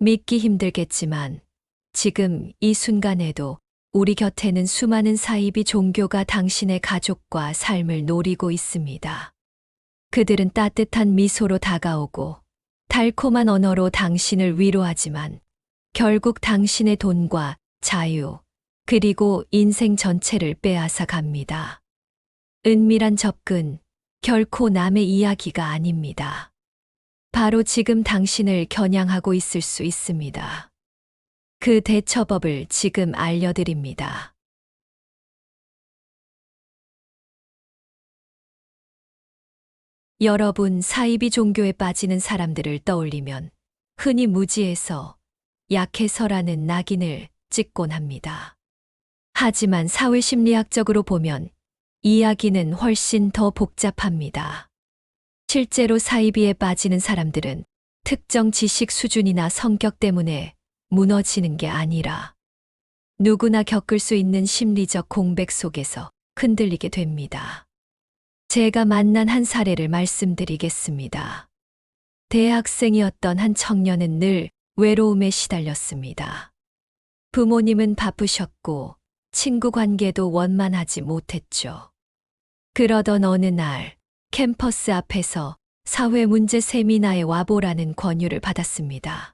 믿기 힘들겠지만 지금 이 순간에도 우리 곁에는 수많은 사이비 종교가 당신의 가족과 삶을 노리고 있습니다. 그들은 따뜻한 미소로 다가오고 달콤한 언어로 당신을 위로하지만 결국 당신의 돈과 자유, 그리고 인생 전체를 빼앗아 갑니다. 은밀한 접근, 결코 남의 이야기가 아닙니다. 바로 지금 당신을 겨냥하고 있을 수 있습니다. 그 대처법을 지금 알려드립니다. 여러분, 사이비 종교에 빠지는 사람들을 떠올리면 흔히 무지해서 약해서라는 낙인을 찍곤 합니다. 하지만 사회심리학적으로 보면 이야기는 훨씬 더 복잡합니다. 실제로 사이비에 빠지는 사람들은 특정 지식 수준이나 성격 때문에 무너지는 게 아니라 누구나 겪을 수 있는 심리적 공백 속에서 흔들리게 됩니다. 제가 만난 한 사례를 말씀드리겠습니다. 대학생이었던 한 청년은 늘 외로움에 시달렸습니다. 부모님은 바쁘셨고 친구 관계도 원만하지 못했죠. 그러던 어느 날 캠퍼스 앞에서 사회문제 세미나에 와보라는 권유를 받았습니다.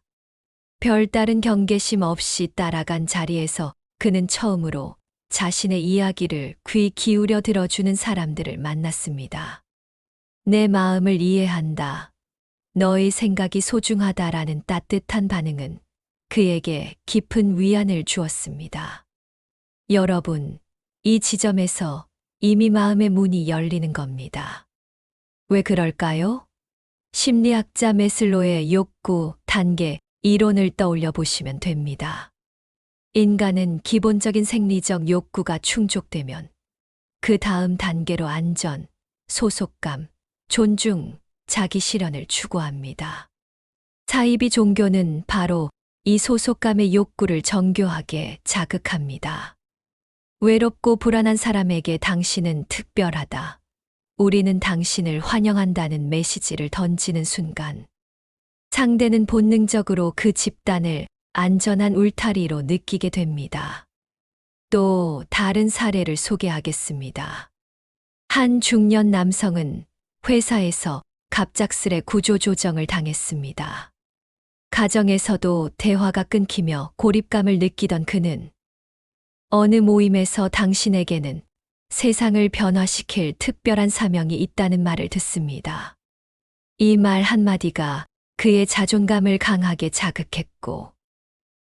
별다른 경계심 없이 따라간 자리에서 그는 처음으로 자신의 이야기를 귀 기울여 들어주는 사람들을 만났습니다. 내 마음을 이해한다. 너의 생각이 소중하다라는 따뜻한 반응은 그에게 깊은 위안을 주었습니다. 여러분, 이 지점에서 이미 마음의 문이 열리는 겁니다. 왜 그럴까요? 심리학자 메슬로의 욕구, 단계, 이론을 떠올려 보시면 됩니다. 인간은 기본적인 생리적 욕구가 충족되면 그 다음 단계로 안전, 소속감, 존중, 자기 실현을 추구합니다. 사이비 종교는 바로 이 소속감의 욕구를 정교하게 자극합니다. 외롭고 불안한 사람에게 당신은 특별하다. 우리는 당신을 환영한다는 메시지를 던지는 순간 상대는 본능적으로 그 집단을 안전한 울타리로 느끼게 됩니다. 또 다른 사례를 소개하겠습니다. 한 중년 남성은 회사에서 갑작스레 구조조정을 당했습니다. 가정에서도 대화가 끊기며 고립감을 느끼던 그는 어느 모임에서 당신에게는 세상을 변화시킬 특별한 사명이 있다는 말을 듣습니다. 이 말 한마디가 그의 자존감을 강하게 자극했고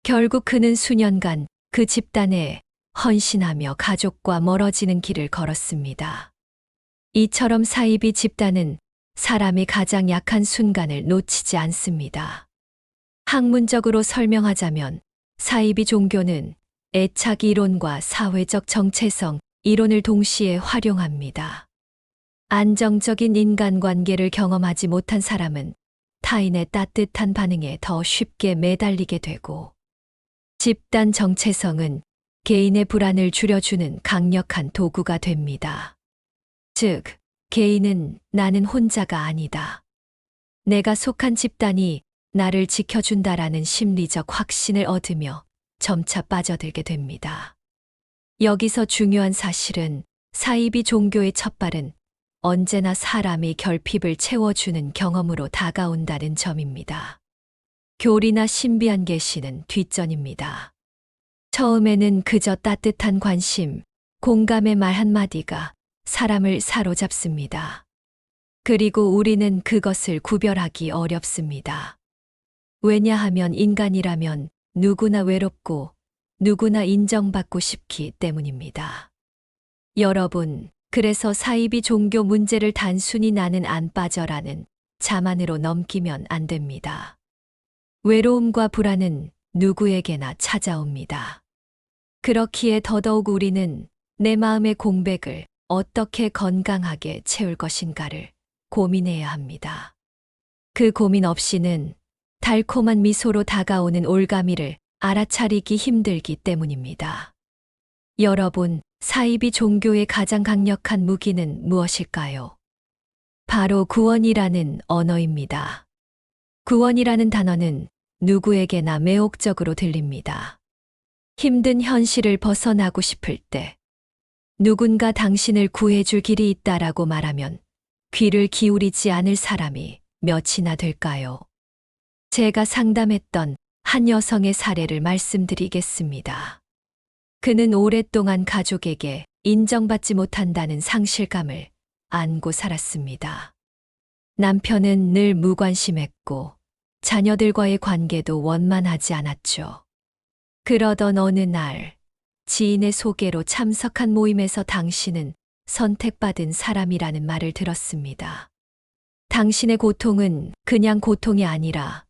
결국 그는 수년간 그 집단에 헌신하며 가족과 멀어지는 길을 걸었습니다. 이처럼 사이비 집단은 사람이 가장 약한 순간을 놓치지 않습니다. 학문적으로 설명하자면 사이비 종교는 애착 이론과 사회적 정체성 이론을 동시에 활용합니다. 안정적인 인간관계를 경험하지 못한 사람은 타인의 따뜻한 반응에 더 쉽게 매달리게 되고 집단 정체성은 개인의 불안을 줄여주는 강력한 도구가 됩니다. 즉, 개인은 나는 혼자가 아니다. 내가 속한 집단이 나를 지켜준다라는 심리적 확신을 얻으며 점차 빠져들게 됩니다. 여기서 중요한 사실은 사이비 종교의 첫발은 언제나 사람이 결핍을 채워주는 경험으로 다가온다는 점입니다. 교리나 신비한 계시는 뒷전입니다. 처음에는 그저 따뜻한 관심, 공감의 말 한마디가 사람을 사로잡습니다. 그리고 우리는 그것을 구별하기 어렵습니다. 왜냐하면 인간이라면 누구나 외롭고 누구나 인정받고 싶기 때문입니다. 여러분, 그래서 사이비 종교 문제를 단순히 나는 안 빠져라는 자만으로 넘기면 안 됩니다. 외로움과 불안은 누구에게나 찾아옵니다. 그렇기에 더더욱 우리는 내 마음의 공백을 어떻게 건강하게 채울 것인가를 고민해야 합니다. 그 고민 없이는 달콤한 미소로 다가오는 올가미를 알아차리기 힘들기 때문입니다. 여러분, 사이비 종교의 가장 강력한 무기는 무엇일까요? 바로 구원이라는 언어입니다. 구원이라는 단어는 누구에게나 매혹적으로 들립니다. 힘든 현실을 벗어나고 싶을 때 누군가 당신을 구해줄 길이 있다라고 말하면 귀를 기울이지 않을 사람이 몇이나 될까요? 제가 상담했던 한 여성의 사례를 말씀드리겠습니다. 그는 오랫동안 가족에게 인정받지 못한다는 상실감을 안고 살았습니다. 남편은 늘 무관심했고 자녀들과의 관계도 원만하지 않았죠. 그러던 어느 날 지인의 소개로 참석한 모임에서 당신은 선택받은 사람이라는 말을 들었습니다. 당신의 고통은 그냥 고통이 아니라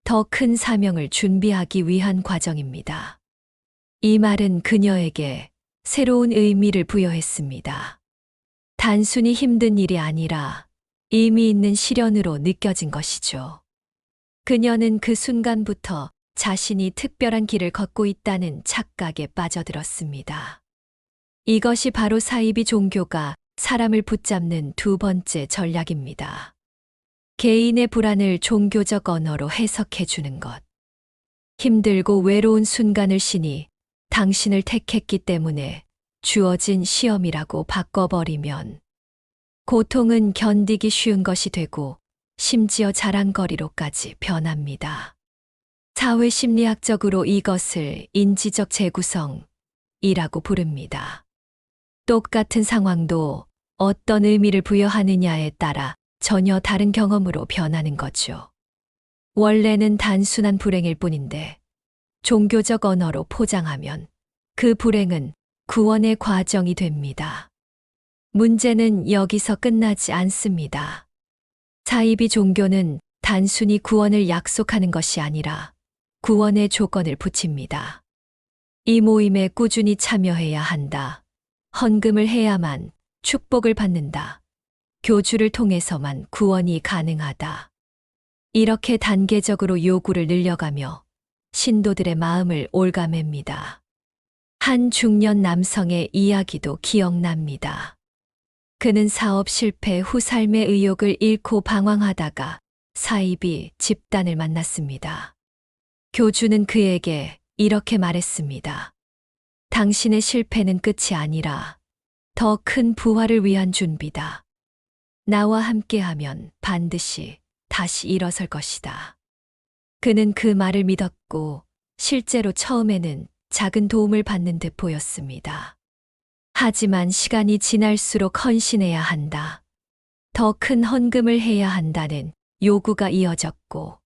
더 큰 사명을 준비하기 위한 과정입니다. 이 말은 그녀에게 새로운 의미를 부여했습니다. 단순히 힘든 일이 아니라 의미 있는 시련으로 느껴진 것이죠. 그녀는 그 순간부터 자신이 특별한 길을 걷고 있다는 착각에 빠져들었습니다. 이것이 바로 사이비 종교가 사람을 붙잡는 두 번째 전략입니다. 개인의 불안을 종교적 언어로 해석해 주는 것. 힘들고 외로운 순간을 신이 당신을 택했기 때문에 주어진 시험이라고 바꿔버리면 고통은 견디기 쉬운 것이 되고 심지어 자랑거리로까지 변합니다. 사회심리학적으로 이것을 인지적 재구성이라고 부릅니다. 똑같은 상황도 어떤 의미를 부여하느냐에 따라 전혀 다른 경험으로 변하는 거죠. 원래는 단순한 불행일 뿐인데 종교적 언어로 포장하면 그 불행은 구원의 과정이 됩니다. 문제는 여기서 끝나지 않습니다. 사이비 종교는 단순히 구원을 약속하는 것이 아니라 구원의 조건을 붙입니다. 이 모임에 꾸준히 참여해야 한다. 헌금을 해야만 축복을 받는다. 교주를 통해서만 구원이 가능하다. 이렇게 단계적으로 요구를 늘려가며 신도들의 마음을 올가맵니다. 한 중년 남성의 이야기도 기억납니다. 그는 사업 실패 후 삶의 의욕을 잃고 방황하다가 사이비 집단을 만났습니다. 교주는 그에게 이렇게 말했습니다. 당신의 실패는 끝이 아니라 더 큰 부활을 위한 준비다. 나와 함께하면 반드시 다시 일어설 것이다. 그는 그 말을 믿었고 실제로 처음에는 작은 도움을 받는 듯 보였습니다. 하지만 시간이 지날수록 헌신해야 한다. 더 큰 헌금을 해야 한다는 요구가 이어졌고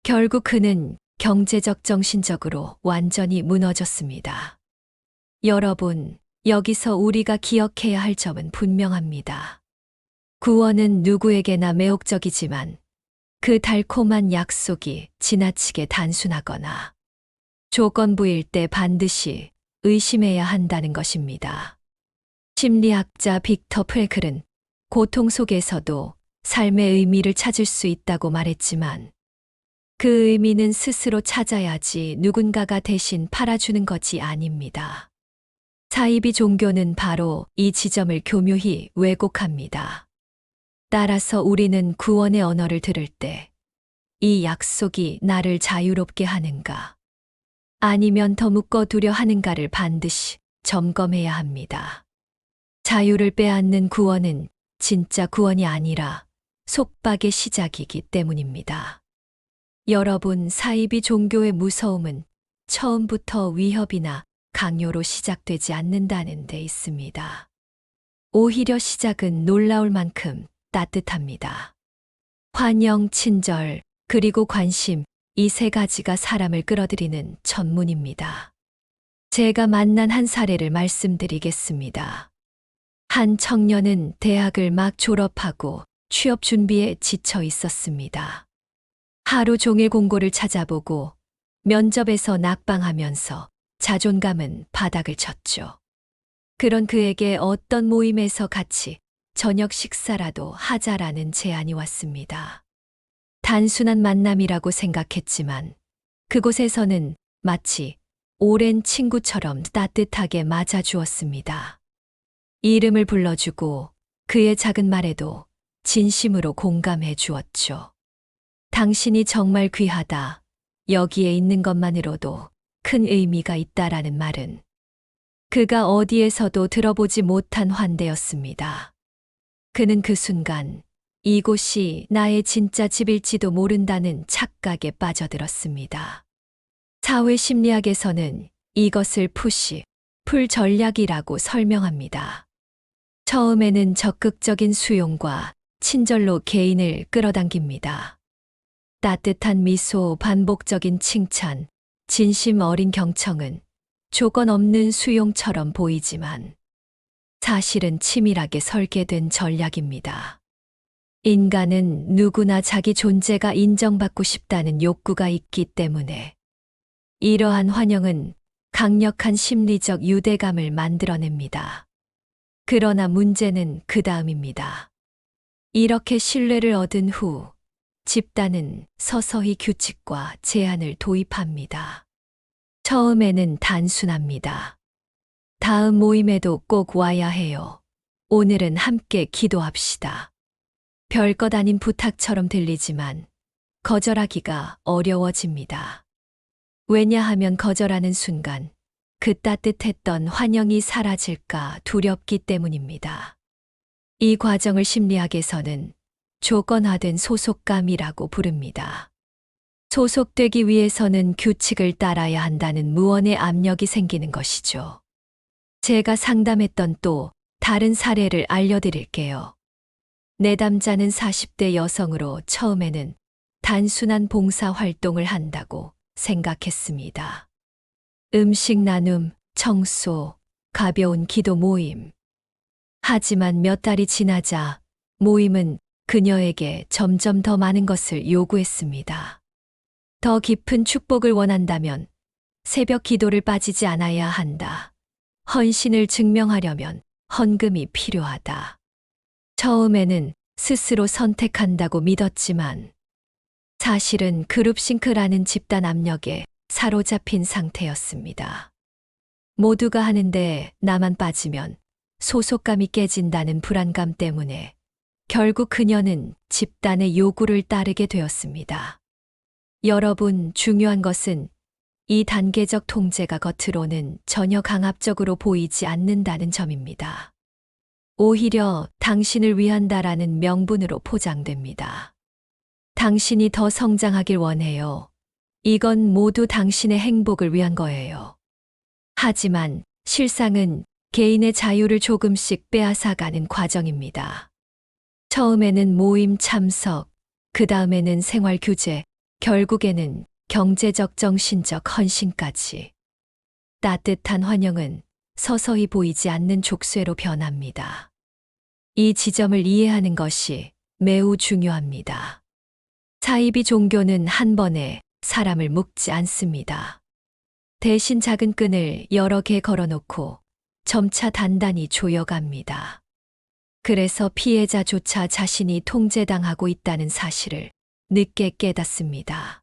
결국 그는 경제적 정신적으로 완전히 무너졌습니다. 여러분, 여기서 우리가 기억해야 할 점은 분명합니다. 구원은 누구에게나 매혹적이지만 그 달콤한 약속이 지나치게 단순하거나 조건부일 때 반드시 의심해야 한다는 것입니다. 심리학자 빅터 프랭클은 고통 속에서도 삶의 의미를 찾을 수 있다고 말했지만 그 의미는 스스로 찾아야지 누군가가 대신 팔아주는 것이 아닙니다. 사이비 종교는 바로 이 지점을 교묘히 왜곡합니다. 따라서 우리는 구원의 언어를 들을 때 이 약속이 나를 자유롭게 하는가 아니면 더 묶어두려 하는가를 반드시 점검해야 합니다. 자유를 빼앗는 구원은 진짜 구원이 아니라 속박의 시작이기 때문입니다. 여러분, 사이비 종교의 무서움은 처음부터 위협이나 강요로 시작되지 않는다는 데 있습니다. 오히려 시작은 놀라울 만큼 따뜻합니다. 환영, 친절, 그리고 관심, 이 세 가지가 사람을 끌어들이는 전문입니다. 제가 만난 한 사례를 말씀드리겠습니다. 한 청년은 대학을 막 졸업하고 취업 준비에 지쳐 있었습니다. 하루 종일 공고를 찾아보고 면접에서 낙방하면서 자존감은 바닥을 쳤죠. 그런 그에게 어떤 모임에서 같이 저녁 식사라도 하자라는 제안이 왔습니다. 단순한 만남이라고 생각했지만 그곳에서는 마치 오랜 친구처럼 따뜻하게 맞아주었습니다. 이름을 불러주고 그의 작은 말에도 진심으로 공감해 주었죠. 당신이 정말 귀하다. 여기에 있는 것만으로도 큰 의미가 있다라는 말은 그가 어디에서도 들어보지 못한 환대였습니다. 그는 그 순간 이곳이 나의 진짜 집일지도 모른다는 착각에 빠져들었습니다. 사회 심리학에서는 이것을 풀 전략이라고 설명합니다. 처음에는 적극적인 수용과 친절로 개인을 끌어당깁니다. 따뜻한 미소, 반복적인 칭찬, 진심 어린 경청은 조건 없는 수용처럼 보이지만 사실은 치밀하게 설계된 전략입니다. 인간은 누구나 자기 존재가 인정받고 싶다는 욕구가 있기 때문에 이러한 환영은 강력한 심리적 유대감을 만들어냅니다. 그러나 문제는 그 다음입니다. 이렇게 신뢰를 얻은 후 집단은 서서히 규칙과 제한을 도입합니다. 처음에는 단순합니다. 다음 모임에도 꼭 와야 해요. 오늘은 함께 기도합시다. 별것 아닌 부탁처럼 들리지만 거절하기가 어려워집니다. 왜냐하면 거절하는 순간 그 따뜻했던 환영이 사라질까 두렵기 때문입니다. 이 과정을 심리학에서는 조건화된 소속감이라고 부릅니다. 소속되기 위해서는 규칙을 따라야 한다는 무언의 압력이 생기는 것이죠. 제가 상담했던 또 다른 사례를 알려드릴게요. 내담자는 40대 여성으로 처음에는 단순한 봉사 활동을 한다고 생각했습니다. 음식 나눔, 청소, 가벼운 기도 모임. 하지만 몇 달이 지나자 모임은 그녀에게 점점 더 많은 것을 요구했습니다. 더 깊은 축복을 원한다면 새벽 기도를 빠지지 않아야 한다. 헌신을 증명하려면 헌금이 필요하다. 처음에는 스스로 선택한다고 믿었지만 사실은 그룹싱크라는 집단 압력에 사로잡힌 상태였습니다. 모두가 하는데 나만 빠지면 소속감이 깨진다는 불안감 때문에 결국 그녀는 집단의 요구를 따르게 되었습니다. 여러분, 중요한 것은 이 단계적 통제가 겉으로는 전혀 강압적으로 보이지 않는다는 점입니다. 오히려 당신을 위한다라는 명분으로 포장됩니다. 당신이 더 성장하길 원해요. 이건 모두 당신의 행복을 위한 거예요. 하지만 실상은 개인의 자유를 조금씩 빼앗아가는 과정입니다. 처음에는 모임 참석, 그 다음에는 생활 규제, 결국에는 경제적 정신적 헌신까지. 따뜻한 환영은 서서히 보이지 않는 족쇄로 변합니다. 이 지점을 이해하는 것이 매우 중요합니다. 사이비 종교는 한 번에 사람을 묶지 않습니다. 대신 작은 끈을 여러 개 걸어놓고 점차 단단히 조여갑니다. 그래서 피해자조차 자신이 통제당하고 있다는 사실을 늦게 깨닫습니다.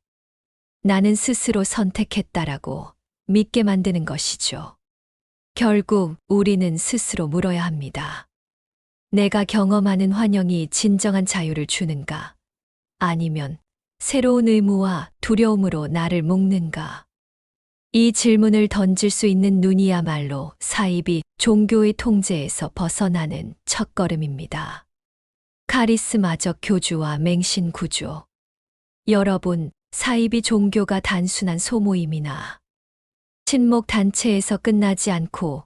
나는 스스로 선택했다라고 믿게 만드는 것이죠. 결국 우리는 스스로 물어야 합니다. 내가 경험하는 환영이 진정한 자유를 주는가? 아니면 새로운 의무와 두려움으로 나를 묶는가? 이 질문을 던질 수 있는 눈이야말로 사이비 종교의 통제에서 벗어나는 첫걸음입니다. 카리스마적 교주와 맹신 구조. 여러분, 사이비 종교가 단순한 소모임이나 친목 단체에서 끝나지 않고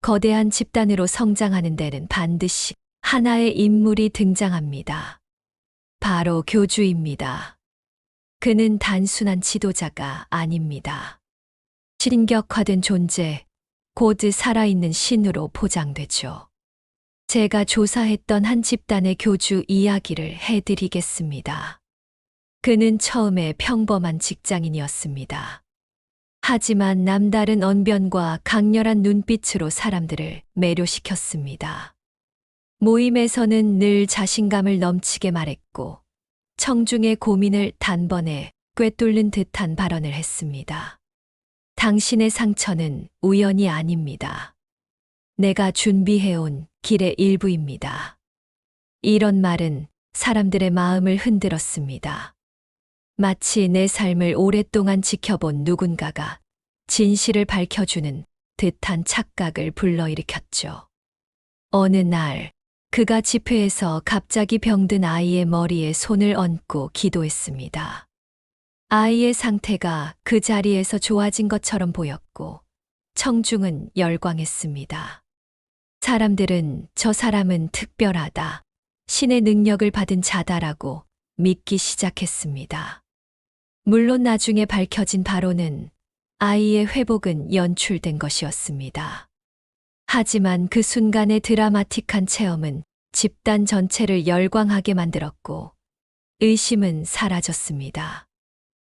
거대한 집단으로 성장하는 데는 반드시 하나의 인물이 등장합니다. 바로 교주입니다. 그는 단순한 지도자가 아닙니다. 신격화된 존재, 곧 살아있는 신으로 포장되죠. 제가 조사했던 한 집단의 교주 이야기를 해드리겠습니다. 그는 처음에 평범한 직장인이었습니다. 하지만 남다른 언변과 강렬한 눈빛으로 사람들을 매료시켰습니다. 모임에서는 늘 자신감을 넘치게 말했고 청중의 고민을 단번에 꿰뚫는 듯한 발언을 했습니다. 당신의 상처는 우연이 아닙니다. 내가 준비해온 길의 일부입니다. 이런 말은 사람들의 마음을 흔들었습니다. 마치 내 삶을 오랫동안 지켜본 누군가가 진실을 밝혀주는 듯한 착각을 불러일으켰죠. 어느 날, 그가 집회에서 갑자기 병든 아이의 머리에 손을 얹고 기도했습니다. 아이의 상태가 그 자리에서 좋아진 것처럼 보였고, 청중은 열광했습니다. 사람들은 저 사람은 특별하다, 신의 능력을 받은 자다라고 믿기 시작했습니다. 물론 나중에 밝혀진 바로는 아이의 회복은 연출된 것이었습니다. 하지만 그 순간의 드라마틱한 체험은 집단 전체를 열광하게 만들었고, 의심은 사라졌습니다.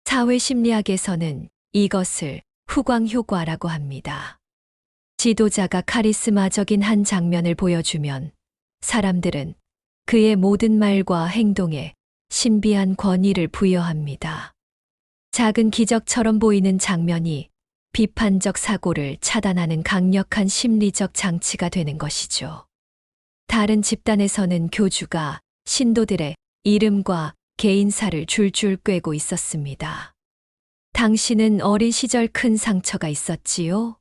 사회심리학에서는 이것을 후광효과라고 합니다. 지도자가 카리스마적인 한 장면을 보여주면 사람들은 그의 모든 말과 행동에 신비한 권위를 부여합니다. 작은 기적처럼 보이는 장면이 비판적 사고를 차단하는 강력한 심리적 장치가 되는 것이죠. 다른 집단에서는 교주가 신도들의 이름과 개인사를 줄줄 꿰고 있었습니다. 당신은 어린 시절 큰 상처가 있었지요?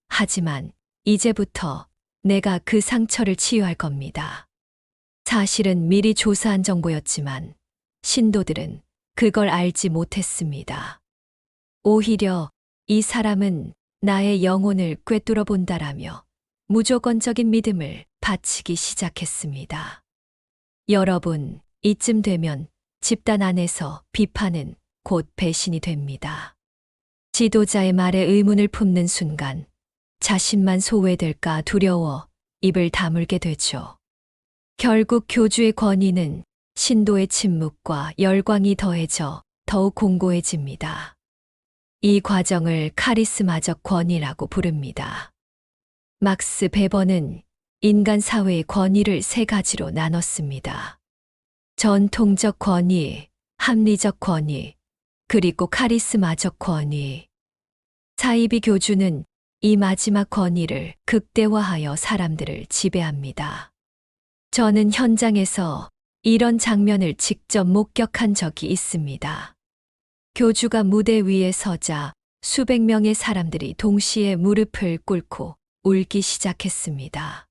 하지만 이제부터 내가 그 상처를 치유할 겁니다. 사실은 미리 조사한 정보였지만 신도들은 그걸 알지 못했습니다. 오히려 이 사람은 나의 영혼을 꿰뚫어 본다라며 무조건적인 믿음을 바치기 시작했습니다. 여러분, 이쯤 되면 집단 안에서 비판은 곧 배신이 됩니다. 지도자의 말에 의문을 품는 순간 자신만 소외될까 두려워 입을 다물게 되죠. 결국 교주의 권위는 신도의 침묵과 열광이 더해져 더욱 공고해집니다. 이 과정을 카리스마적 권위라고 부릅니다. 막스 베버는 인간 사회의 권위를 세 가지로 나눴습니다. 전통적 권위, 합리적 권위, 그리고 카리스마적 권위. 사이비 교주는 이 마지막 권위를 극대화하여 사람들을 지배합니다. 저는 현장에서 이런 장면을 직접 목격한 적이 있습니다. 교주가 무대 위에 서자 수백 명의 사람들이 동시에 무릎을 꿇고 울기 시작했습니다.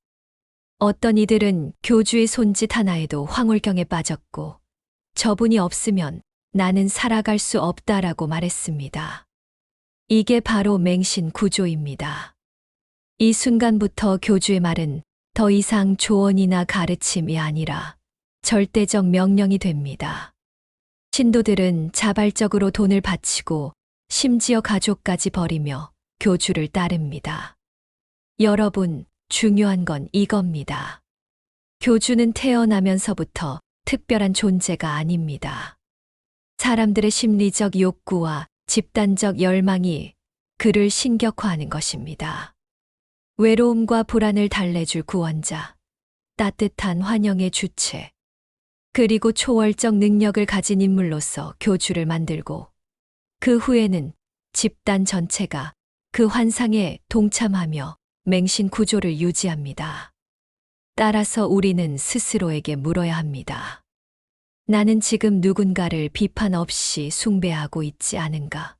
어떤 이들은 교주의 손짓 하나에도 황홀경에 빠졌고, 저분이 없으면 나는 살아갈 수 없다라고 말했습니다. 이게 바로 맹신 구조입니다. 이 순간부터 교주의 말은 더 이상 조언이나 가르침이 아니라 절대적 명령이 됩니다. 신도들은 자발적으로 돈을 바치고 심지어 가족까지 버리며 교주를 따릅니다. 여러분, 중요한 건 이겁니다. 교주는 태어나면서부터 특별한 존재가 아닙니다. 사람들의 심리적 욕구와 집단적 열망이 그를 신격화하는 것입니다. 외로움과 불안을 달래줄 구원자, 따뜻한 환영의 주체, 그리고 초월적 능력을 가진 인물로서 교주를 만들고, 그 후에는 집단 전체가 그 환상에 동참하며 맹신 구조를 유지합니다. 따라서 우리는 스스로에게 물어야 합니다. 나는 지금 누군가를 비판 없이 숭배하고 있지 않은가?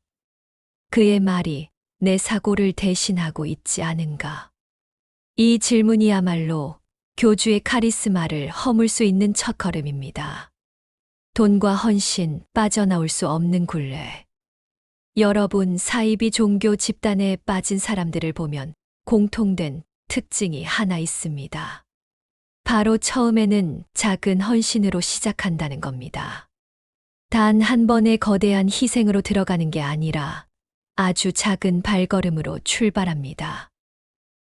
그의 말이 내 사고를 대신하고 있지 않은가? 이 질문이야말로 교주의 카리스마를 허물 수 있는 첫걸음입니다. 돈과 헌신, 빠져나올 수 없는 굴레. 여러분, 사이비 종교 집단에 빠진 사람들을 보면 공통된 특징이 하나 있습니다. 바로 처음에는 작은 헌신으로 시작한다는 겁니다. 단 한 번의 거대한 희생으로 들어가는 게 아니라 아주 작은 발걸음으로 출발합니다.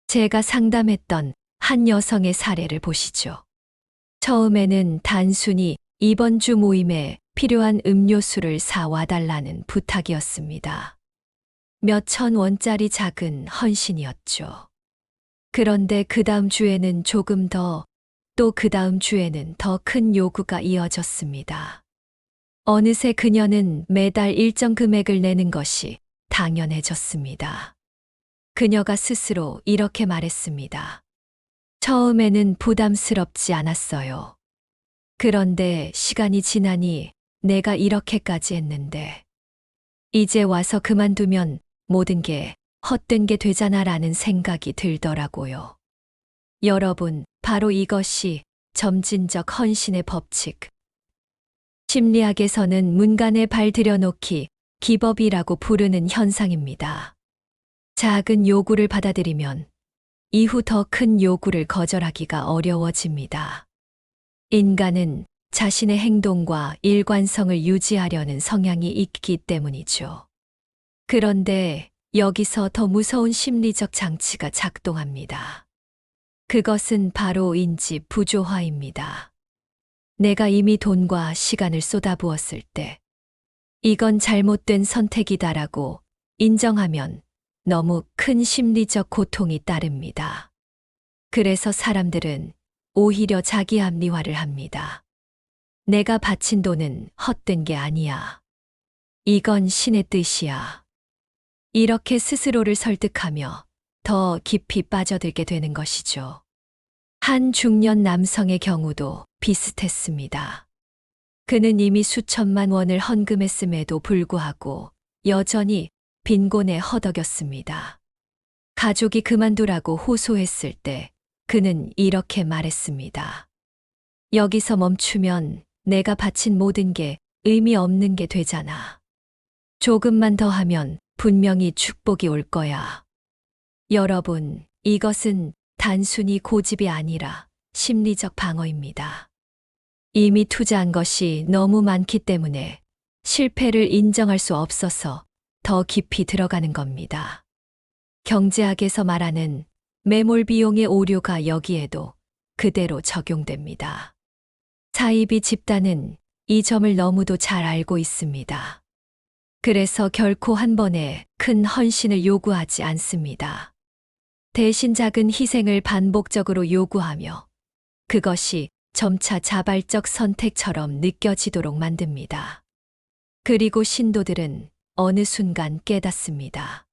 제가 상담했던 한 여성의 사례를 보시죠. 처음에는 단순히 이번 주 모임에 필요한 음료수를 사와달라는 부탁이었습니다. 몇천 원짜리 작은 헌신이었죠. 그런데 그 다음 주에는 조금 더, 또 그 다음 주에는 더 큰 요구가 이어졌습니다. 어느새 그녀는 매달 일정 금액을 내는 것이 당연해졌습니다. 그녀가 스스로 이렇게 말했습니다. 처음에는 부담스럽지 않았어요. 그런데 시간이 지나니 내가 이렇게까지 했는데 이제 와서 그만두면 모든 게 헛된 게 되잖아라는 생각이 들더라고요. 여러분, 바로 이것이 점진적 헌신의 법칙. 심리학에서는 문간에 발 들여놓기, 기법이라고 부르는 현상입니다. 작은 요구를 받아들이면 이후 더 큰 요구를 거절하기가 어려워집니다. 인간은 자신의 행동과 일관성을 유지하려는 성향이 있기 때문이죠. 그런데 여기서 더 무서운 심리적 장치가 작동합니다. 그것은 바로 인지 부조화입니다. 내가 이미 돈과 시간을 쏟아부었을 때 이건 잘못된 선택이다라고 인정하면 너무 큰 심리적 고통이 따릅니다. 그래서 사람들은 오히려 자기 합리화를 합니다. 내가 바친 돈은 헛된 게 아니야. 이건 신의 뜻이야. 이렇게 스스로를 설득하며 더 깊이 빠져들게 되는 것이죠. 한 중년 남성의 경우도 비슷했습니다. 그는 이미 수천만 원을 헌금했음에도 불구하고 여전히 빈곤에 허덕였습니다. 가족이 그만두라고 호소했을 때 그는 이렇게 말했습니다. 여기서 멈추면 내가 바친 모든 게 의미 없는 게 되잖아. 조금만 더 하면 분명히 축복이 올 거야. 여러분, 이것은 단순히 고집이 아니라 심리적 방어입니다. 이미 투자한 것이 너무 많기 때문에 실패를 인정할 수 없어서 더 깊이 들어가는 겁니다. 경제학에서 말하는 매몰 비용의 오류가 여기에도 그대로 적용됩니다. 사이비 집단은 이 점을 너무도 잘 알고 있습니다. 그래서 결코 한 번에 큰 헌신을 요구하지 않습니다. 대신 작은 희생을 반복적으로 요구하며 그것이 점차 자발적 선택처럼 느껴지도록 만듭니다. 그리고 신도들은 어느 순간 깨닫습니다.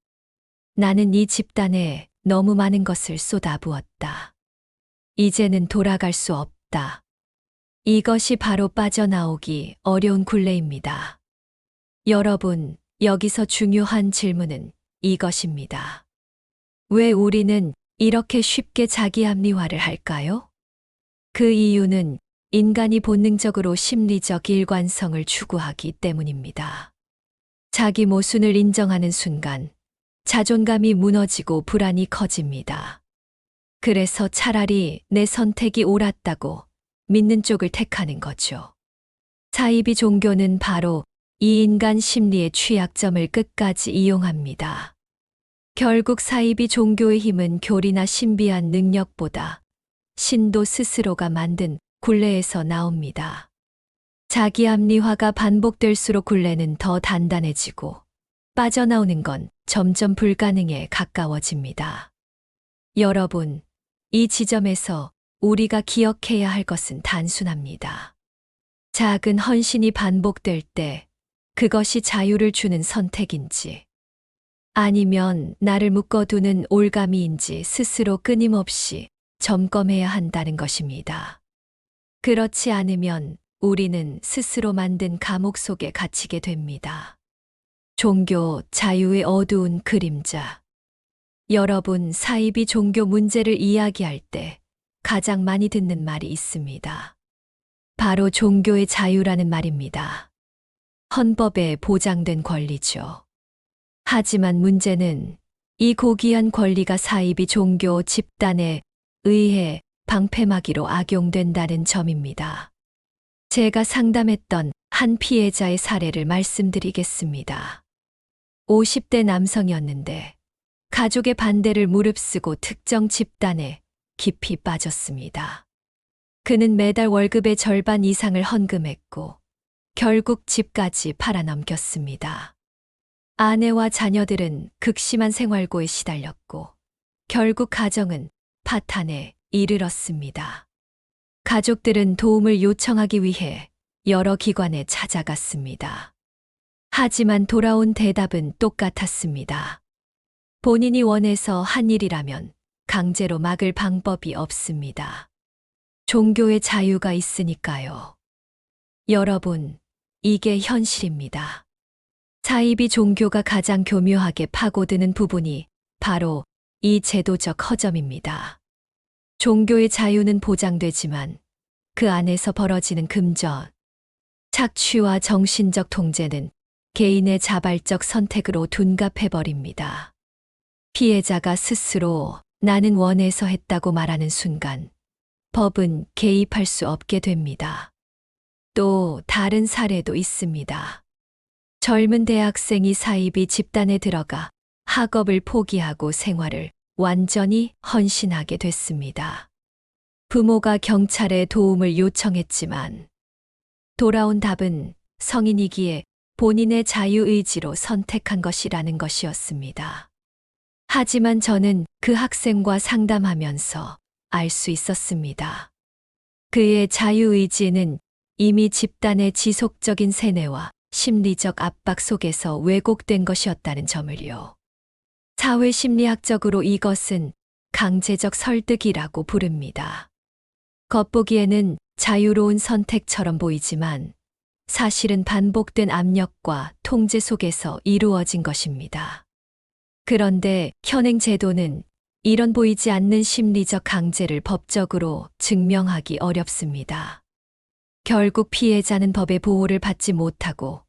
나는 이 집단에 너무 많은 것을 쏟아부었다. 이제는 돌아갈 수 없다. 이것이 바로 빠져나오기 어려운 굴레입니다. 여러분, 여기서 중요한 질문은 이것입니다. 왜 우리는 이렇게 쉽게 자기 합리화를 할까요? 그 이유는 인간이 본능적으로 심리적 일관성을 추구하기 때문입니다. 자기 모순을 인정하는 순간 자존감이 무너지고 불안이 커집니다. 그래서 차라리 내 선택이 옳았다고 믿는 쪽을 택하는 거죠. 사이비 종교는 바로 이 인간 심리의 취약점을 끝까지 이용합니다. 결국 사이비 종교의 힘은 교리나 신비한 능력보다 신도 스스로가 만든 굴레에서 나옵니다. 자기 합리화가 반복될수록 굴레는 더 단단해지고 빠져나오는 건 점점 불가능에 가까워집니다. 여러분, 이 지점에서 우리가 기억해야 할 것은 단순합니다. 작은 헌신이 반복될 때 그것이 자유를 주는 선택인지 아니면 나를 묶어두는 올가미인지 스스로 끊임없이 점검해야 한다는 것입니다. 그렇지 않으면 우리는 스스로 만든 감옥 속에 갇히게 됩니다. 종교 자유의 어두운 그림자. 여러분, 사이비 종교 문제를 이야기할 때 가장 많이 듣는 말이 있습니다. 바로 종교의 자유라는 말입니다. 헌법에 보장된 권리죠. 하지만 문제는 이 고귀한 권리가 사이비 종교 집단에 의해 방패막이로 악용된다는 점입니다. 제가 상담했던 한 피해자의 사례를 말씀드리겠습니다. 50대 남성이었는데 가족의 반대를 무릅쓰고 특정 집단에 깊이 빠졌습니다. 그는 매달 월급의 절반 이상을 헌금했고 결국 집까지 팔아넘겼습니다. 아내와 자녀들은 극심한 생활고에 시달렸고 결국 가정은 파탄에 이르렀습니다. 가족들은 도움을 요청하기 위해 여러 기관에 찾아갔습니다. 하지만 돌아온 대답은 똑같았습니다. 본인이 원해서 한 일이라면 강제로 막을 방법이 없습니다. 종교의 자유가 있으니까요. 여러분, 이게 현실입니다. 사이비 종교가 가장 교묘하게 파고드는 부분이 바로 이 제도적 허점입니다. 종교의 자유는 보장되지만 그 안에서 벌어지는 금전, 착취와 정신적 통제는 개인의 자발적 선택으로 둔갑해버립니다. 피해자가 스스로 나는 원해서 했다고 말하는 순간 법은 개입할 수 없게 됩니다. 또 다른 사례도 있습니다. 젊은 대학생이 사이비 집단에 들어가 학업을 포기하고 생활을 완전히 헌신하게 됐습니다. 부모가 경찰에 도움을 요청했지만 돌아온 답은 성인이기에 본인의 자유의지로 선택한 것이라는 것이었습니다. 하지만 저는 그 학생과 상담하면서 알 수 있었습니다. 그의 자유의지는 이미 집단의 지속적인 세뇌와 심리적 압박 속에서 왜곡된 것이었다는 점을요. 사회심리학적으로 이것은 강제적 설득이라고 부릅니다. 겉보기에는 자유로운 선택처럼 보이지만 사실은 반복된 압력과 통제 속에서 이루어진 것입니다. 그런데 현행 제도는 이런 보이지 않는 심리적 강제를 법적으로 증명하기 어렵습니다. 결국 피해자는 법의 보호를 받지 못하고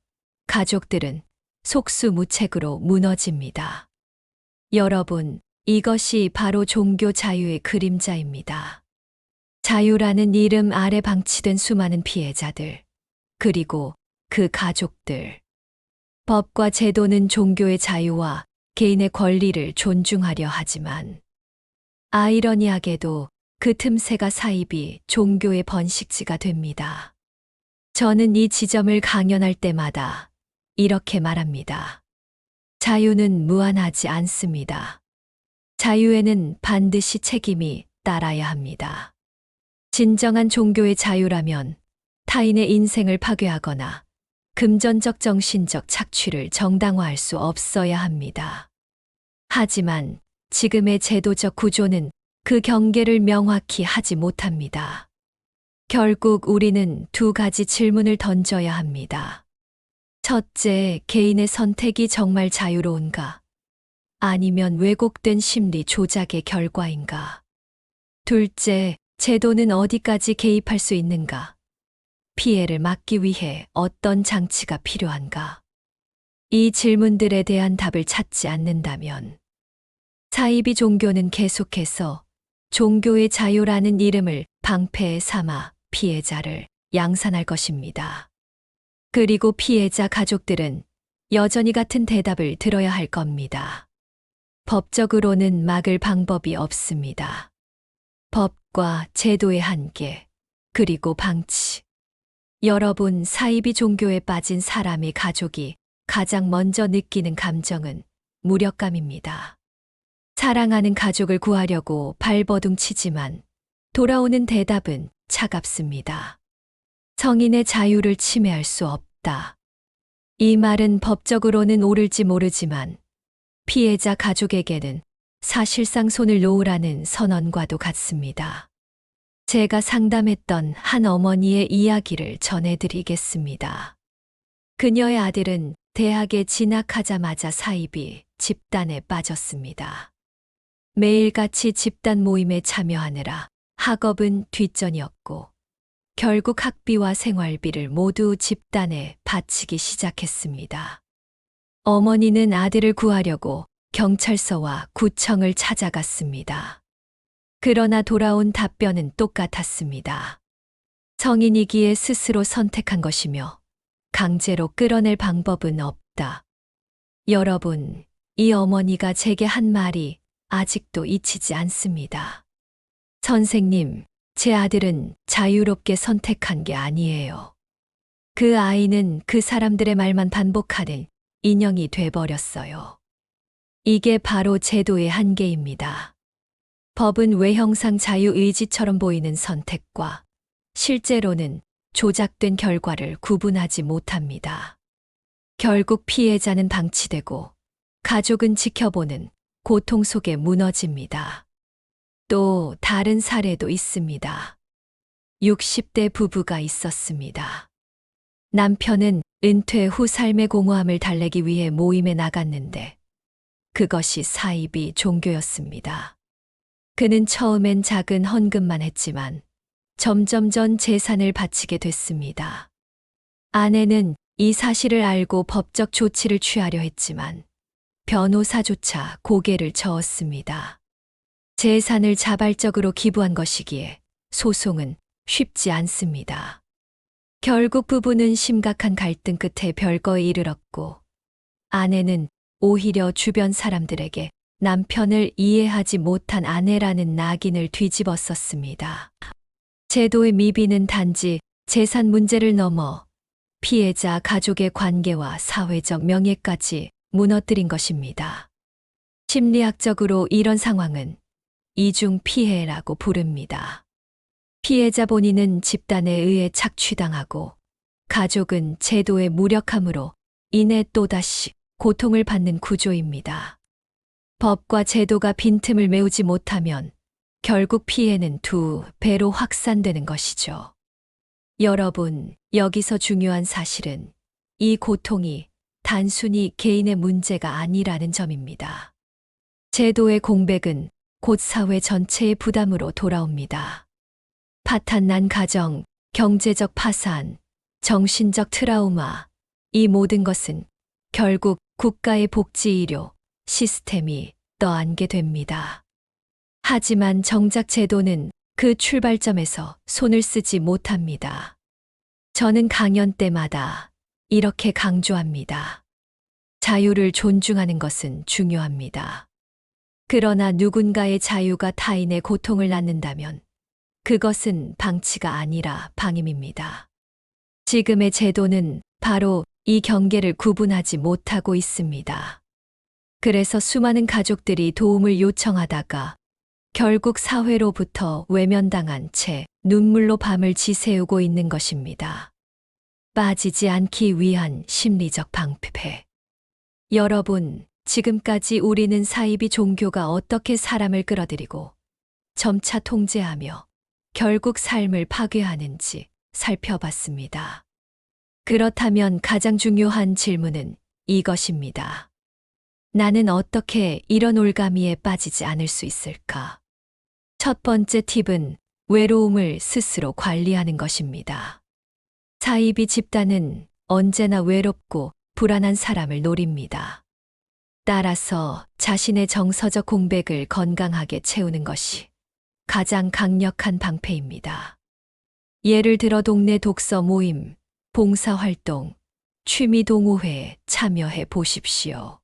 가족들은 속수무책으로 무너집니다. 여러분, 이것이 바로 종교 자유의 그림자입니다. 자유라는 이름 아래 방치된 수많은 피해자들, 그리고 그 가족들. 법과 제도는 종교의 자유와 개인의 권리를 존중하려 하지만 아이러니하게도 그 틈새가 사이비 종교의 번식지가 됩니다. 저는 이 지점을 강연할 때마다 이렇게 말합니다. 자유는 무한하지 않습니다. 자유에는 반드시 책임이 따라야 합니다. 진정한 종교의 자유라면 타인의 인생을 파괴하거나 금전적 정신적 착취를 정당화할 수 없어야 합니다. 하지만 지금의 제도적 구조는 그 경계를 명확히 하지 못합니다. 결국 우리는 두 가지 질문을 던져야 합니다. 첫째, 개인의 선택이 정말 자유로운가? 아니면 왜곡된 심리 조작의 결과인가? 둘째, 제도는 어디까지 개입할 수 있는가? 피해를 막기 위해 어떤 장치가 필요한가? 이 질문들에 대한 답을 찾지 않는다면 사이비 종교는 계속해서 종교의 자유라는 이름을 방패에 삼아 피해자를 양산할 것입니다. 그리고 피해자 가족들은 여전히 같은 대답을 들어야 할 겁니다. 법적으로는 막을 방법이 없습니다. 법과 제도의 한계, 그리고 방치. 여러분, 사이비 종교에 빠진 사람의 가족이 가장 먼저 느끼는 감정은 무력감입니다. 사랑하는 가족을 구하려고 발버둥 치지만 돌아오는 대답은 차갑습니다. 성인의 자유를 침해할 수 없다. 이 말은 법적으로는 옳을지 모르지만 피해자 가족에게는 사실상 손을 놓으라는 선언과도 같습니다. 제가 상담했던 한 어머니의 이야기를 전해드리겠습니다. 그녀의 아들은 대학에 진학하자마자 사이비 집단에 빠졌습니다. 매일같이 집단 모임에 참여하느라 학업은 뒷전이었고 결국 학비와 생활비를 모두 집단에 바치기 시작했습니다. 어머니는 아들을 구하려고 경찰서와 구청을 찾아갔습니다. 그러나 돌아온 답변은 똑같았습니다. 성인이기에 스스로 선택한 것이며 강제로 끌어낼 방법은 없다. 여러분, 이 어머니가 제게 한 말이 아직도 잊히지 않습니다. 선생님, 제 아들은 자유롭게 선택한 게 아니에요. 그 아이는 그 사람들의 말만 반복하는 인형이 돼버렸어요. 이게 바로 제도의 한계입니다. 법은 외형상 자유의지처럼 보이는 선택과 실제로는 조작된 결과를 구분하지 못합니다. 결국 피해자는 방치되고 가족은 지켜보는 고통 속에 무너집니다. 또 다른 사례도 있습니다. 60대 부부가 있었습니다. 남편은 은퇴 후 삶의 공허함을 달래기 위해 모임에 나갔는데 그것이 사이비 종교였습니다. 그는 처음엔 작은 헌금만 했지만 점점 전 재산을 바치게 됐습니다. 아내는 이 사실을 알고 법적 조치를 취하려 했지만 변호사조차 고개를 저었습니다. 재산을 자발적으로 기부한 것이기에 소송은 쉽지 않습니다. 결국 부부는 심각한 갈등 끝에 별거에 이르렀고 아내는 오히려 주변 사람들에게 남편을 이해하지 못한 아내라는 낙인을 뒤집었었습니다. 제도의 미비는 단지 재산 문제를 넘어 피해자 가족의 관계와 사회적 명예까지 무너뜨린 것입니다. 심리학적으로 이런 상황은 이중 피해라고 부릅니다. 피해자 본인은 집단에 의해 착취당하고 가족은 제도의 무력함으로 인해 또다시 고통을 받는 구조입니다. 법과 제도가 빈틈을 메우지 못하면 결국 피해는 두 배로 확산되는 것이죠. 여러분, 여기서 중요한 사실은 이 고통이 단순히 개인의 문제가 아니라는 점입니다. 제도의 공백은 곧 사회 전체의 부담으로 돌아옵니다. 파탄난 가정, 경제적 파산, 정신적 트라우마, 이 모든 것은 결국 국가의 복지의료 시스템이 떠안게 됩니다. 하지만 정작 제도는 그 출발점에서 손을 쓰지 못합니다. 저는 강연 때마다 이렇게 강조합니다. 자유를 존중하는 것은 중요합니다. 그러나 누군가의 자유가 타인의 고통을 낳는다면 그것은 방치가 아니라 방임입니다. 지금의 제도는 바로 이 경계를 구분하지 못하고 있습니다. 그래서 수많은 가족들이 도움을 요청하다가 결국 사회로부터 외면당한 채 눈물로 밤을 지새우고 있는 것입니다. 빠지지 않기 위한 심리적 방패. 여러분, 지금까지 우리는 사이비 종교가 어떻게 사람을 끌어들이고 점차 통제하며 결국 삶을 파괴하는지 살펴봤습니다. 그렇다면 가장 중요한 질문은 이것입니다. 나는 어떻게 이런 올가미에 빠지지 않을 수 있을까? 첫 번째 팁은 외로움을 스스로 관리하는 것입니다. 사이비 집단은 언제나 외롭고 불안한 사람을 노립니다. 따라서 자신의 정서적 공백을 건강하게 채우는 것이 가장 강력한 방패입니다. 예를 들어 동네 독서 모임, 봉사활동, 취미 동호회에 참여해 보십시오.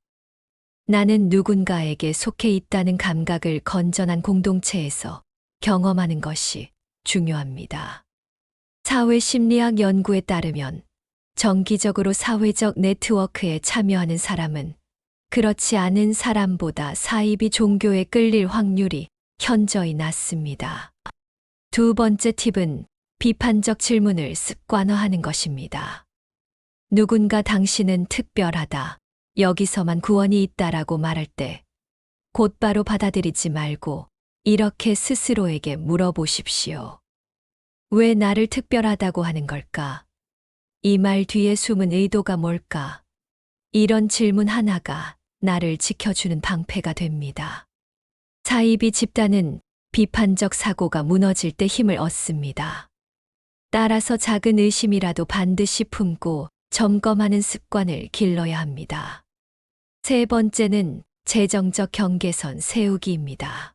나는 누군가에게 속해 있다는 감각을 건전한 공동체에서 경험하는 것이 중요합니다. 사회심리학 연구에 따르면 정기적으로 사회적 네트워크에 참여하는 사람은 그렇지 않은 사람보다 사이비 종교에 끌릴 확률이 현저히 낮습니다. 두 번째 팁은 비판적 질문을 습관화하는 것입니다. 누군가 당신은 특별하다, 여기서만 구원이 있다라고 말할 때 곧바로 받아들이지 말고 이렇게 스스로에게 물어보십시오. 왜 나를 특별하다고 하는 걸까? 이 말 뒤에 숨은 의도가 뭘까? 이런 질문 하나가 나를 지켜주는 방패가 됩니다. 사이비 집단은 비판적 사고가 무너질 때 힘을 얻습니다. 따라서 작은 의심이라도 반드시 품고 점검하는 습관을 길러야 합니다. 세 번째는 재정적 경계선 세우기입니다.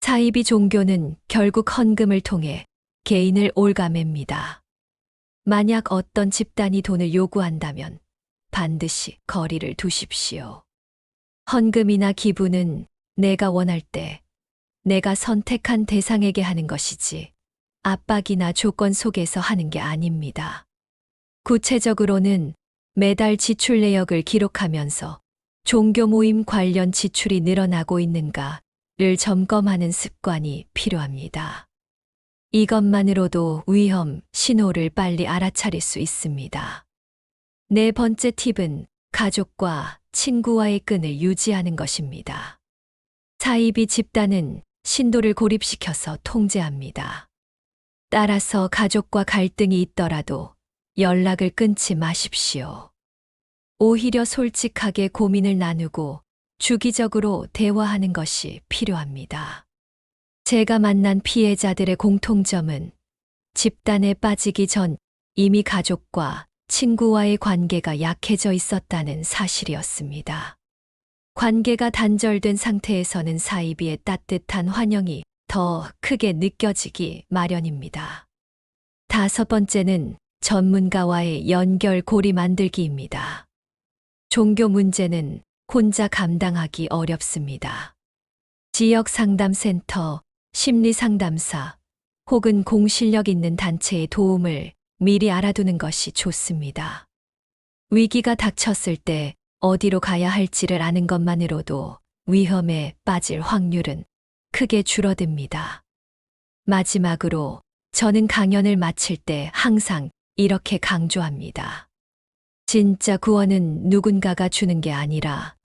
사이비 종교는 결국 헌금을 통해 개인을 올가맵니다. 만약 어떤 집단이 돈을 요구한다면 반드시 거리를 두십시오. 헌금이나 기부는 내가 원할 때 내가 선택한 대상에게 하는 것이지 압박이나 조건 속에서 하는 게 아닙니다. 구체적으로는 매달 지출 내역을 기록하면서 종교 모임 관련 지출이 늘어나고 있는가를 점검하는 습관이 필요합니다. 이것만으로도 위험 신호를 빨리 알아차릴 수 있습니다. 네 번째 팁은 가족과 친구와의 끈을 유지하는 것입니다. 사이비 집단은 신도를 고립시켜서 통제합니다. 따라서 가족과 갈등이 있더라도 연락을 끊지 마십시오. 오히려 솔직하게 고민을 나누고 주기적으로 대화하는 것이 필요합니다. 제가 만난 피해자들의 공통점은 집단에 빠지기 전 이미 가족과 친구와의 관계가 약해져 있었다는 사실이었습니다. 관계가 단절된 상태에서는 사이비의 따뜻한 환영이 더 크게 느껴지기 마련입니다. 다섯 번째는 전문가와의 연결고리 만들기입니다. 종교 문제는 혼자 감당하기 어렵습니다. 지역 상담센터, 심리 상담사 혹은 공실력 있는 단체의 도움을 미리 알아두는 것이 좋습니다. 위기가 닥쳤을 때 어디로 가야 할지를 아는 것만으로도 위험에 빠질 확률은 크게 줄어듭니다. 마지막으로 저는 강연을 마칠 때 항상 이렇게 강조합니다. 진짜 구원은 누군가가 주는 게 아니라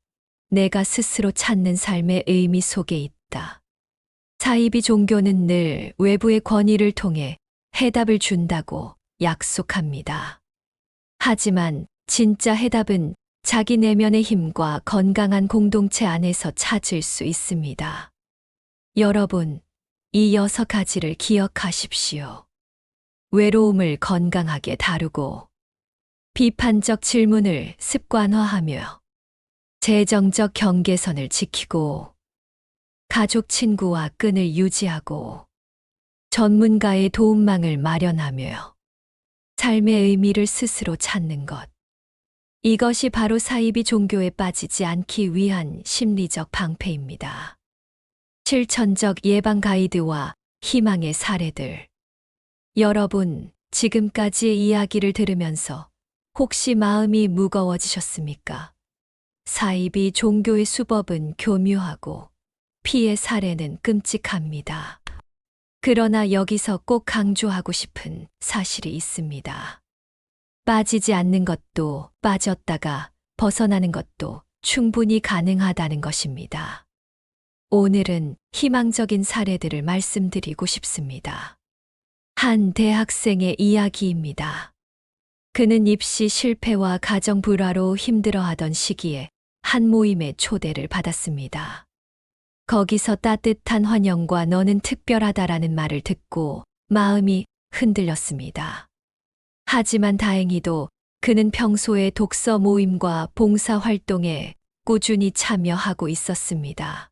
내가 스스로 찾는 삶의 의미 속에 있다. 사이비 종교는 늘 외부의 권위를 통해 해답을 준다고 약속합니다. 하지만 진짜 해답은 자기 내면의 힘과 건강한 공동체 안에서 찾을 수 있습니다. 여러분, 이 6가지를 기억하십시오. 외로움을 건강하게 다루고, 비판적 질문을 습관화하며, 재정적 경계선을 지키고, 가족 친구와 끈을 유지하고, 전문가의 도움망을 마련하며, 삶의 의미를 스스로 찾는 것. 이것이 바로 사이비 종교에 빠지지 않기 위한 심리적 방패입니다. 실천적 예방 가이드와 희망의 사례들. 여러분, 지금까지의 이야기를 들으면서 혹시 마음이 무거워지셨습니까? 사이비 종교의 수법은 교묘하고 피해 사례는 끔찍합니다. 그러나 여기서 꼭 강조하고 싶은 사실이 있습니다. 빠지지 않는 것도 빠졌다가 벗어나는 것도 충분히 가능하다는 것입니다. 오늘은 희망적인 사례들을 말씀드리고 싶습니다. 한 대학생의 이야기입니다. 그는 입시 실패와 가정 불화로 힘들어하던 시기에 한 모임에 초대를 받았습니다. 거기서 따뜻한 환영과 너는 특별하다라는 말을 듣고 마음이 흔들렸습니다. 하지만 다행히도 그는 평소에 독서 모임과 봉사 활동에 꾸준히 참여하고 있었습니다.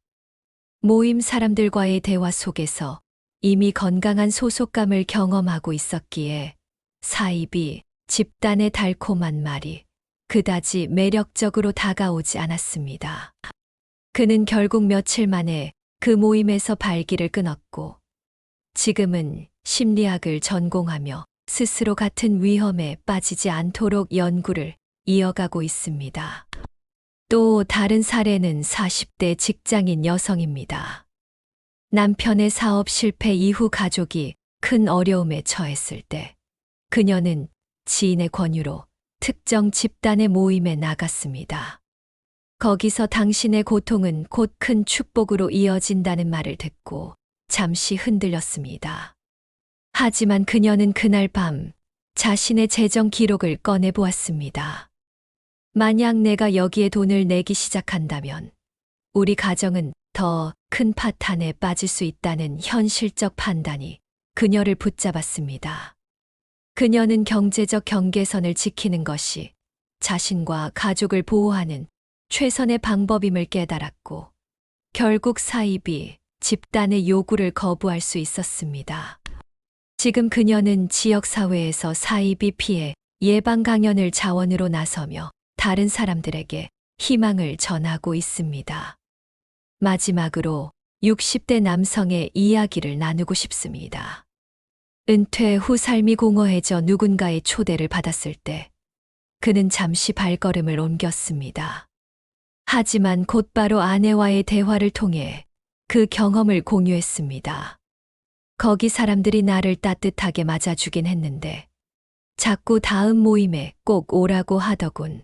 모임 사람들과의 대화 속에서 이미 건강한 소속감을 경험하고 있었기에 사이비 집단의 달콤한 말이 그다지 매력적으로 다가오지 않았습니다. 그는 결국 며칠 만에 그 모임에서 발길을 끊었고 지금은 심리학을 전공하며 스스로 같은 위험에 빠지지 않도록 연구를 이어가고 있습니다. 또 다른 사례는 40대 직장인 여성입니다. 남편의 사업 실패 이후 가족이 큰 어려움에 처했을 때 그녀는 지인의 권유로 특정 집단의 모임에 나갔습니다. 거기서 당신의 고통은 곧 큰 축복으로 이어진다는 말을 듣고 잠시 흔들렸습니다. 하지만 그녀는 그날 밤 자신의 재정 기록을 꺼내 보았습니다. 만약 내가 여기에 돈을 내기 시작한다면 우리 가정은 더 큰 파탄에 빠질 수 있다는 현실적 판단이 그녀를 붙잡았습니다. 그녀는 경제적 경계선을 지키는 것이 자신과 가족을 보호하는 최선의 방법임을 깨달았고 결국 사이비 집단의 요구를 거부할 수 있었습니다. 지금 그녀는 지역사회에서 사이비 피해 예방 강연을 자원으로 나서며 다른 사람들에게 희망을 전하고 있습니다. 마지막으로 60대 남성의 이야기를 나누고 싶습니다. 은퇴 후 삶이 공허해져 누군가의 초대를 받았을 때 그는 잠시 발걸음을 옮겼습니다. 하지만 곧바로 아내와의 대화를 통해 그 경험을 공유했습니다. 거기 사람들이 나를 따뜻하게 맞아주긴 했는데 자꾸 다음 모임에 꼭 오라고 하더군.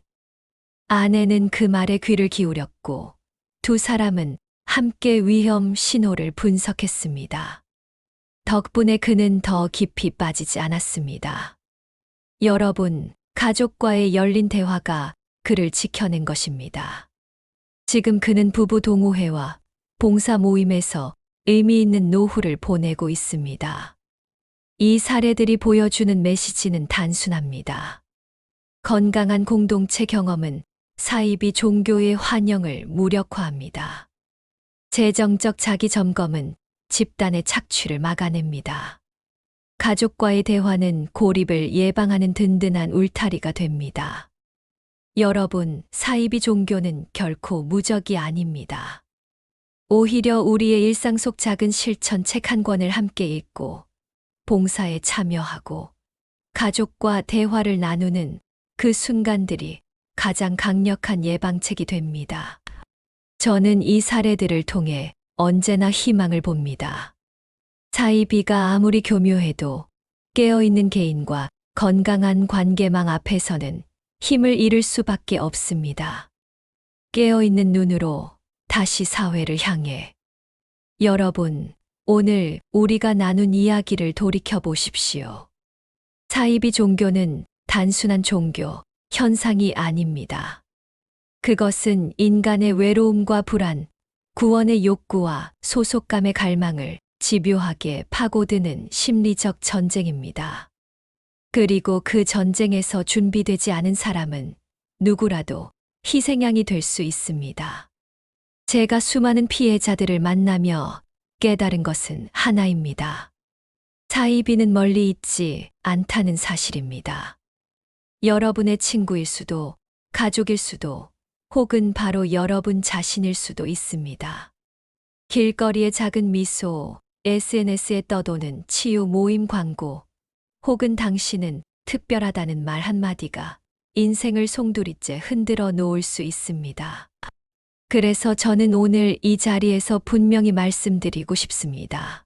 아내는 그 말에 귀를 기울였고 두 사람은 함께 위험 신호를 분석했습니다. 덕분에 그는 더 깊이 빠지지 않았습니다. 여러분, 가족과의 열린 대화가 그를 지켜낸 것입니다. 지금 그는 부부 동호회와 봉사 모임에서 의미 있는 노후를 보내고 있습니다. 이 사례들이 보여주는 메시지는 단순합니다. 건강한 공동체 경험은 사이비 종교의 환영을 무력화합니다. 재정적 자기 점검은 집단의 착취를 막아냅니다. 가족과의 대화는 고립을 예방하는 든든한 울타리가 됩니다. 여러분, 사이비 종교는 결코 무적이 아닙니다. 오히려 우리의 일상 속 작은 실천 책 한 권을 함께 읽고 봉사에 참여하고 가족과 대화를 나누는 그 순간들이 가장 강력한 예방책이 됩니다. 저는 이 사례들을 통해 언제나 희망을 봅니다. 사이비가 아무리 교묘해도 깨어있는 개인과 건강한 관계망 앞에서는 힘을 잃을 수밖에 없습니다. 깨어있는 눈으로 다시 사회를 향해. 여러분, 오늘 우리가 나눈 이야기를 돌이켜 보십시오. 사이비 종교는 단순한 종교, 현상이 아닙니다. 그것은 인간의 외로움과 불안, 구원의 욕구와 소속감의 갈망을 집요하게 파고드는 심리적 전쟁입니다. 그리고 그 전쟁에서 준비되지 않은 사람은 누구라도 희생양이 될 수 있습니다. 제가 수많은 피해자들을 만나며 깨달은 것은 하나입니다. 사이비는 멀리 있지 않다는 사실입니다. 여러분의 친구일 수도, 가족일 수도, 혹은 바로 여러분 자신일 수도 있습니다. 길거리의 작은 미소, SNS에 떠도는 치유 모임 광고, 혹은 당신은 특별하다는 말 한마디가 인생을 송두리째 흔들어 놓을 수 있습니다. 그래서 저는 오늘 이 자리에서 분명히 말씀드리고 싶습니다.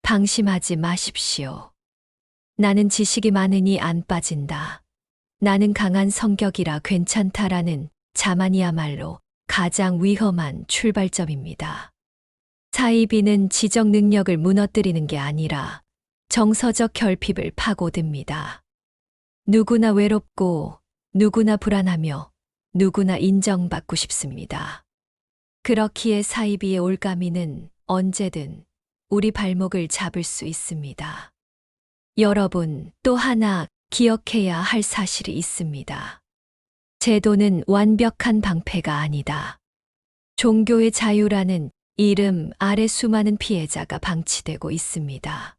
방심하지 마십시오. 나는 지식이 많으니 안 빠진다. 나는 강한 성격이라 괜찮다라는 자만이야말로 가장 위험한 출발점입니다. 사이비는 지적 능력을 무너뜨리는 게 아니라 정서적 결핍을 파고듭니다. 누구나 외롭고 누구나 불안하며 누구나 인정받고 싶습니다. 그렇기에 사이비의 올가미는 언제든 우리 발목을 잡을 수 있습니다. 여러분, 또 하나 기억해야 할 사실이 있습니다. 제도는 완벽한 방패가 아니다. 종교의 자유라는 이름 아래 수많은 피해자가 방치되고 있습니다.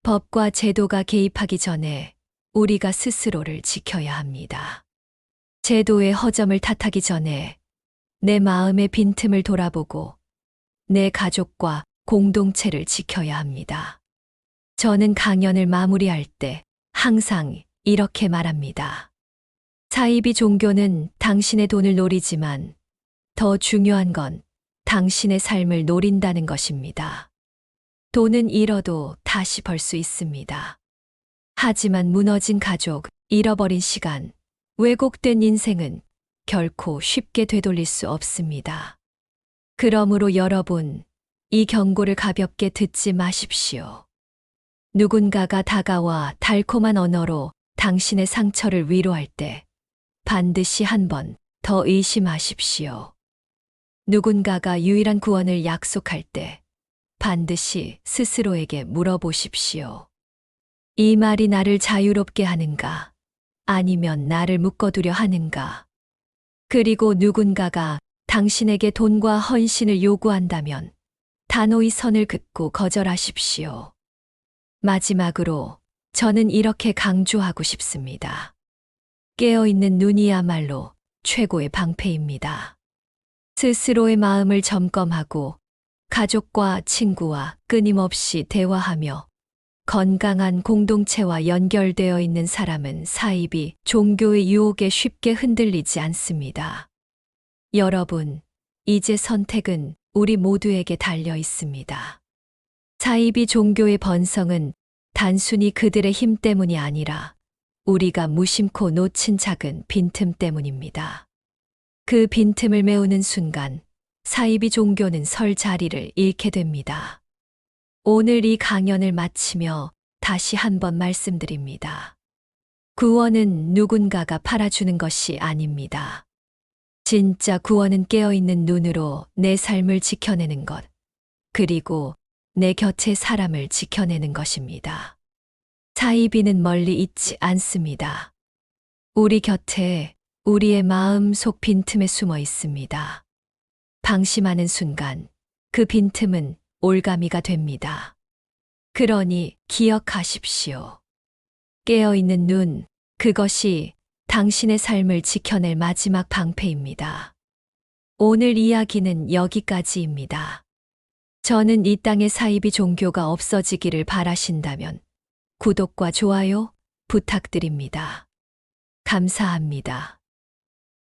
법과 제도가 개입하기 전에 우리가 스스로를 지켜야 합니다. 제도의 허점을 탓하기 전에 내 마음의 빈틈을 돌아보고 내 가족과 공동체를 지켜야 합니다. 저는 강연을 마무리할 때 항상 이렇게 말합니다. 사이비 종교는 당신의 돈을 노리지만 더 중요한 건 당신의 삶을 노린다는 것입니다. 돈은 잃어도 다시 벌 수 있습니다. 하지만 무너진 가족, 잃어버린 시간, 왜곡된 인생은 결코 쉽게 되돌릴 수 없습니다. 그러므로 여러분, 이 경고를 가볍게 듣지 마십시오. 누군가가 다가와 달콤한 언어로 당신의 상처를 위로할 때 반드시 한 번 더 의심하십시오. 누군가가 유일한 구원을 약속할 때 반드시 스스로에게 물어보십시오. 이 말이 나를 자유롭게 하는가? 아니면 나를 묶어두려 하는가? 그리고 누군가가 당신에게 돈과 헌신을 요구한다면 단호히 선을 긋고 거절하십시오. 마지막으로 저는 이렇게 강조하고 싶습니다. 깨어있는 눈이야말로 최고의 방패입니다. 스스로의 마음을 점검하고 가족과 친구와 끊임없이 대화하며 건강한 공동체와 연결되어 있는 사람은 사이비 종교의 유혹에 쉽게 흔들리지 않습니다. 여러분, 이제 선택은 우리 모두에게 달려 있습니다. 사이비 종교의 번성은 단순히 그들의 힘 때문이 아니라 우리가 무심코 놓친 작은 빈틈 때문입니다. 그 빈틈을 메우는 순간 사이비 종교는 설 자리를 잃게 됩니다. 오늘 이 강연을 마치며 다시 한번 말씀드립니다. 구원은 누군가가 팔아주는 것이 아닙니다. 진짜 구원은 깨어있는 눈으로 내 삶을 지켜내는 것, 그리고 내 곁의 사람을 지켜내는 것입니다. 사이비는 멀리 있지 않습니다. 우리 곁에 우리의 마음 속 빈틈에 숨어 있습니다. 방심하는 순간 그 빈틈은 올가미가 됩니다. 그러니 기억하십시오. 깨어있는 눈, 그것이 당신의 삶을 지켜낼 마지막 방패입니다. 오늘 이야기는 여기까지입니다. 저는 이 땅에 사이비 종교가 없어지기를 바라신다면 구독과 좋아요 부탁드립니다. 감사합니다.